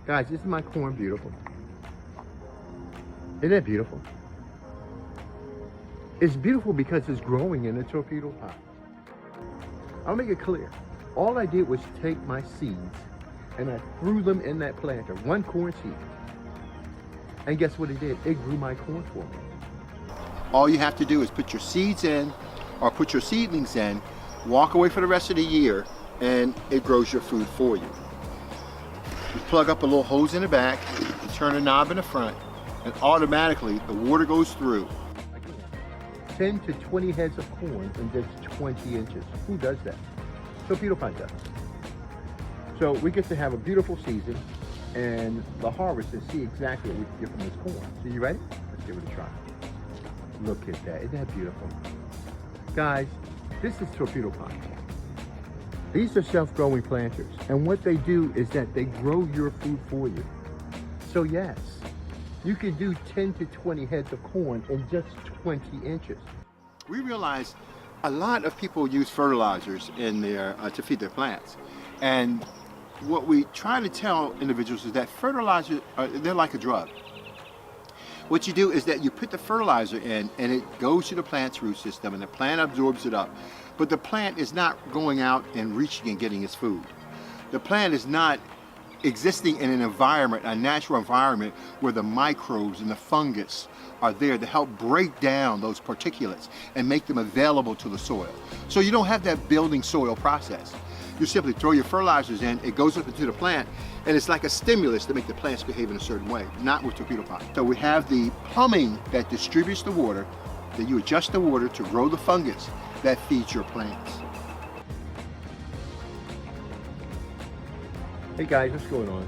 Guys, isn't my corn beautiful? Isn't that beautiful? It's beautiful because it's growing in a torpedo pot. I'll make it clear. All I did was take my seeds and I threw them in that planter, one corn seed. And guess what it did? It grew my corn for me. All you have to do is put your seeds in or put your seedlings in, walk away for the rest of the year, and it grows your food for you. You plug up a little hose in the back, you turn a knob in the front, and automatically the water goes through. 10 to 20 heads of corn in just 20 inches. Who does that? Torpedo pot does. So we get to have a beautiful season and the harvest and see exactly what we can get from this corn. So you ready? Let's give it a try. Look at that. Isn't that beautiful? Guys, this is torpedo pot. These are self-growing planters. And what they do is that they grow your food for you. So yes, you can do 10 to 20 heads of corn in just 20 inches. We realize a lot of people use fertilizers in their to feed their plants. And what we try to tell individuals is that fertilizers, they're like a drug. What you do is that you put the fertilizer in and it goes to the plant's root system and the plant absorbs it up. But the plant is not going out and reaching and getting its food. The plant is not existing in an environment, a natural environment, where the microbes and the fungus are there to help break down those particulates and make them available to the soil. So you don't have that building soil process. You simply throw your fertilizers in, it goes up into the plant, and it's like a stimulus to make the plants behave in a certain way, not with torpedo pot. So we have the plumbing that distributes the water, then you adjust the water to grow the fungus that feeds your plants. Hey guys, what's going on?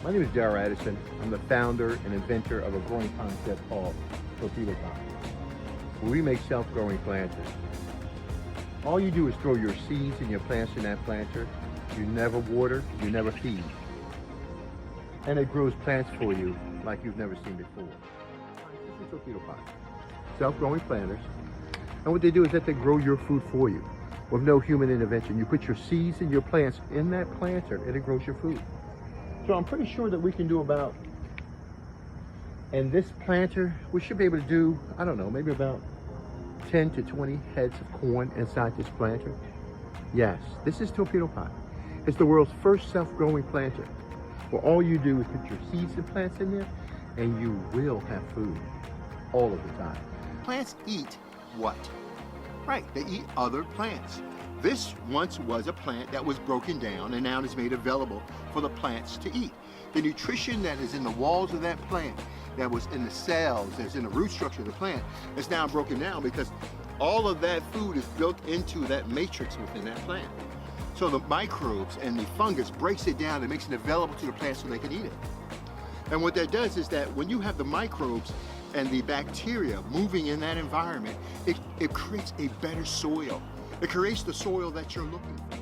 My name is Darrell Addison. I'm the founder and inventor of a growing concept called torpedo pot, where we make self-growing planters. All you do is throw your seeds and your plants in that planter. You never water, you never feed. And it grows plants for you like you've never seen before. This is torpedo pot. Self-growing planters. And what they do is that they grow your food for you with no human intervention. You put your seeds and your plants in that planter and it grows your food. So I'm pretty sure that we can do about, in this planter, we should be able to do, I don't know, maybe about 10 to 20 heads of corn inside this planter. Yes, this is torpedo pot. It's the world's first self-growing planter, where all you do is put your seeds and plants in there and you will have food all of the time. Plants eat what? Right, they eat other plants. This once was a plant that was broken down and now is made available for the plants to eat. The nutrition that is in the walls of that plant, that was in the cells, that's in the root structure of the plant, is now broken down because all of that food is built into that matrix within that plant. So the microbes and the fungus breaks it down and makes it available to the plant so they can eat it. And what that does is that when you have the microbes and the bacteria moving in that environment, it creates a better soil. It creates the soil that you're looking for.